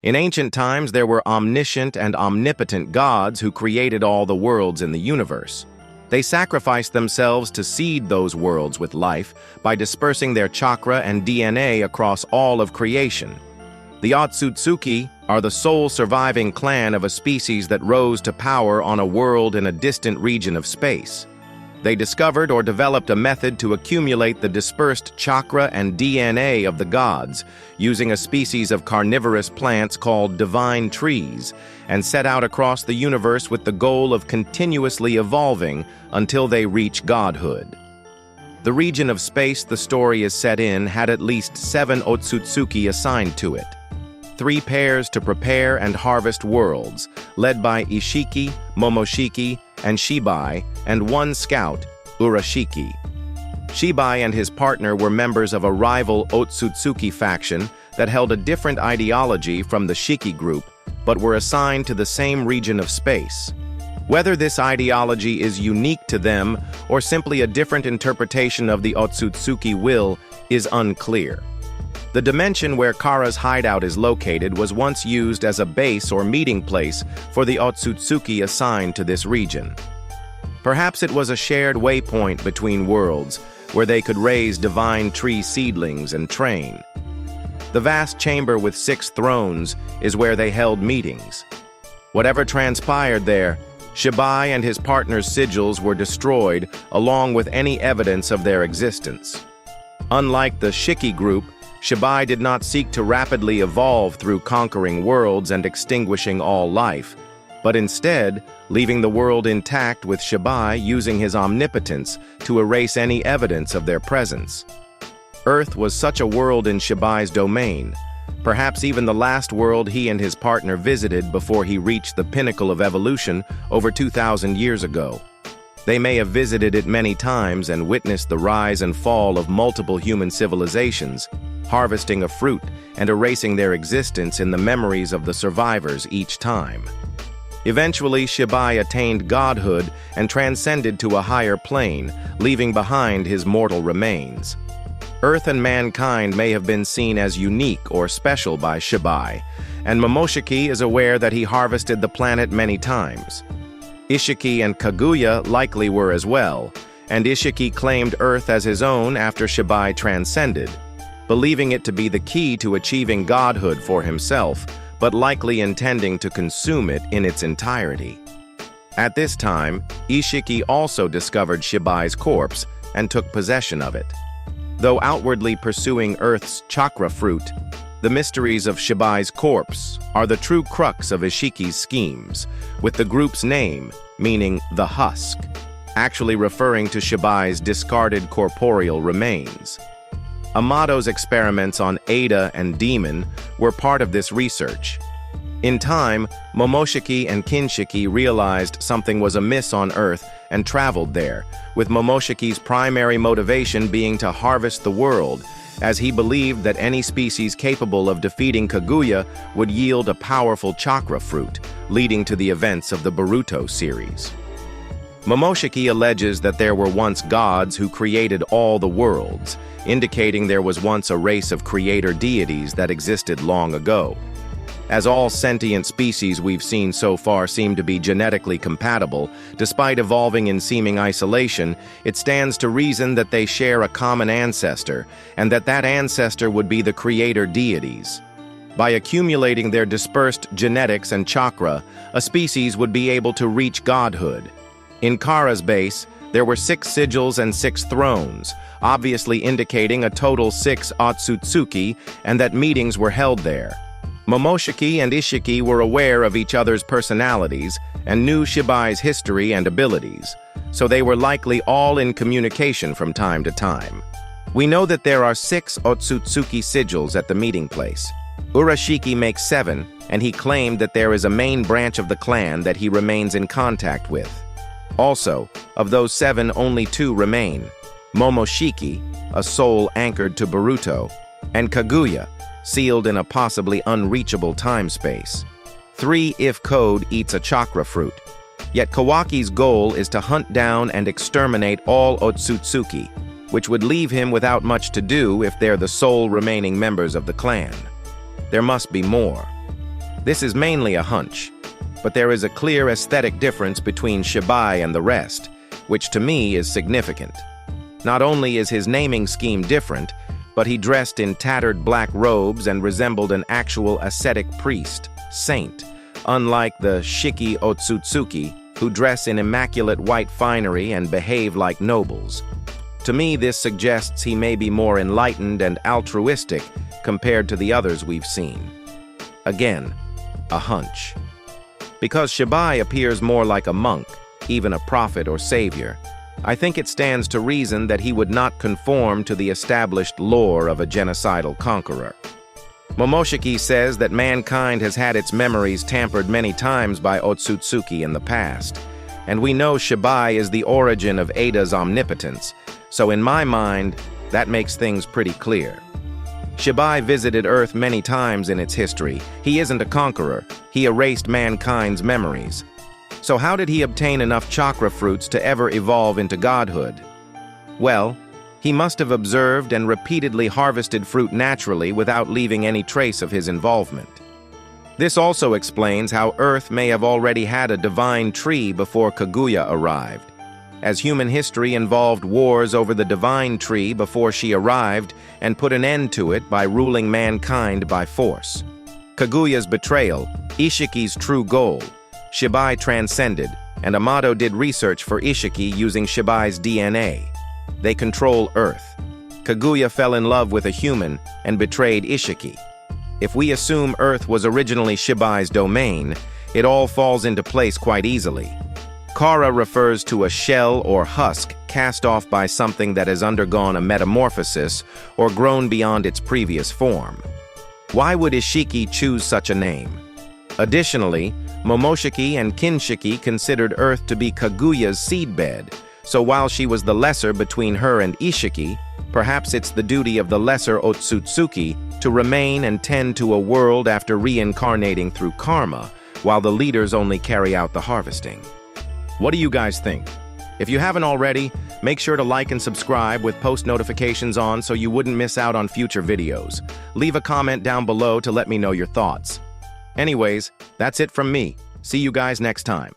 In ancient times, there were omniscient and omnipotent gods who created all the worlds in the universe. They sacrificed themselves to seed those worlds with life by dispersing their chakra and DNA across all of creation. The Otsutsuki are the sole surviving clan of a species that rose to power on a world in a distant region of space. They discovered or developed a method to accumulate the dispersed chakra and DNA of the gods using a species of carnivorous plants called divine trees, and set out across the universe with the goal of continuously evolving until they reach godhood. The region of space the story is set in had at least 7 Otsutsuki assigned to it. 3 pairs to prepare and harvest worlds, led by Isshiki, Momoshiki, and Shibai, and 1 scout, Urashiki. Shibai and his partner were members of a rival Otsutsuki faction that held a different ideology from the Shiki group, but were assigned to the same region of space. Whether this ideology is unique to them or simply a different interpretation of the Otsutsuki will is unclear. The dimension where Kara's hideout is located was once used as a base or meeting place for the Otsutsuki assigned to this region. Perhaps it was a shared waypoint between worlds where they could raise divine tree seedlings and train. The vast chamber with 6 thrones is where they held meetings. Whatever transpired there, Shibai and his partner's sigils were destroyed along with any evidence of their existence. Unlike the Shiki group, Shibai did not seek to rapidly evolve through conquering worlds and extinguishing all life, but instead leaving the world intact with Shibai using his omnipotence to erase any evidence of their presence. Earth was such a world in Shibai's domain, perhaps even the last world he and his partner visited before he reached the pinnacle of evolution over 2,000 years ago. They may have visited it many times and witnessed the rise and fall of multiple human civilizations, harvesting a fruit and erasing their existence in the memories of the survivors each time. Eventually, Shibai attained godhood and transcended to a higher plane, leaving behind his mortal remains. Earth and mankind may have been seen as unique or special by Shibai, and Momoshiki is aware that he harvested the planet many times. Isshiki and Kaguya likely were as well, and Isshiki claimed Earth as his own after Shibai transcended, believing it to be the key to achieving godhood for himself, but likely intending to consume it in its entirety. At this time, Isshiki also discovered Shibai's corpse and took possession of it. Though outwardly pursuing Earth's chakra fruit, the mysteries of Shibai's corpse are the true crux of Isshiki's schemes, with the group's name, meaning the husk, actually referring to Shibai's discarded corporeal remains. Amado's experiments on Ada and Demon were part of this research. In time, Momoshiki and Kinshiki realized something was amiss on Earth and traveled there, with Momoshiki's primary motivation being to harvest the world, as he believed that any species capable of defeating Kaguya would yield a powerful chakra fruit, leading to the events of the Boruto series. Momoshiki alleges that there were once gods who created all the worlds, indicating there was once a race of creator deities that existed long ago. As all sentient species we've seen so far seem to be genetically compatible, despite evolving in seeming isolation, it stands to reason that they share a common ancestor, and that that ancestor would be the creator deities. By accumulating their dispersed genetics and chakra, a species would be able to reach godhood. In Kara's base, there were 6 sigils and 6 thrones, obviously indicating a total 6 Otsutsuki, and that meetings were held there. Momoshiki and Isshiki were aware of each other's personalities and knew Shibai's history and abilities, so they were likely all in communication from time to time. We know that there are 6 Otsutsuki sigils at the meeting place. Urashiki makes 7, and he claimed that there is a main branch of the clan that he remains in contact with. Also, of those 7, only 2 remain: Momoshiki, a soul anchored to Boruto, and Kaguya, sealed in a possibly unreachable time-space. 3 if Code eats a chakra fruit. Yet Kawaki's goal is to hunt down and exterminate all Otsutsuki, which would leave him without much to do if they're the sole remaining members of the clan. There must be more. This is mainly a hunch, but there is a clear aesthetic difference between Shibai and the rest, which to me is significant. Not only is his naming scheme different, but he dressed in tattered black robes and resembled an actual ascetic priest, saint, unlike the Shiki Otsutsuki, who dress in immaculate white finery and behave like nobles. To me, this suggests he may be more enlightened and altruistic compared to the others we've seen. Again, a hunch. Because Shibai appears more like a monk, even a prophet or savior, I think it stands to reason that he would not conform to the established lore of a genocidal conqueror. Momoshiki says that mankind has had its memories tampered many times by Otsutsuki in the past, and we know Shibai is the origin of Ada's omnipotence, so in my mind, that makes things pretty clear. Shibai visited Earth many times in its history. He isn't a conqueror. He erased mankind's memories. So how did he obtain enough chakra fruits to ever evolve into godhood? Well, he must have observed and repeatedly harvested fruit naturally without leaving any trace of his involvement. This also explains how Earth may have already had a divine tree before Kaguya arrived, as human history involved wars over the divine tree before she arrived and put an end to it by ruling mankind by force. Kaguya's betrayal, Isshiki's true goal, Shibai transcended, and Amato did research for Isshiki using Shibai's DNA. They control Earth. Kaguya fell in love with a human and betrayed Isshiki. If we assume Earth was originally Shibai's domain, it all falls into place quite easily. Kara refers to a shell or husk cast off by something that has undergone a metamorphosis or grown beyond its previous form. Why would Isshiki choose such a name? Additionally, Momoshiki and Kinshiki considered Earth to be Kaguya's seedbed, so while she was the lesser between her and Isshiki, perhaps it's the duty of the lesser Otsutsuki to remain and tend to a world after reincarnating through karma, while the leaders only carry out the harvesting. What do you guys think? If you haven't already, make sure to like and subscribe with post notifications on so you wouldn't miss out on future videos. Leave a comment down below to let me know your thoughts. Anyways, that's it from me. See you guys next time.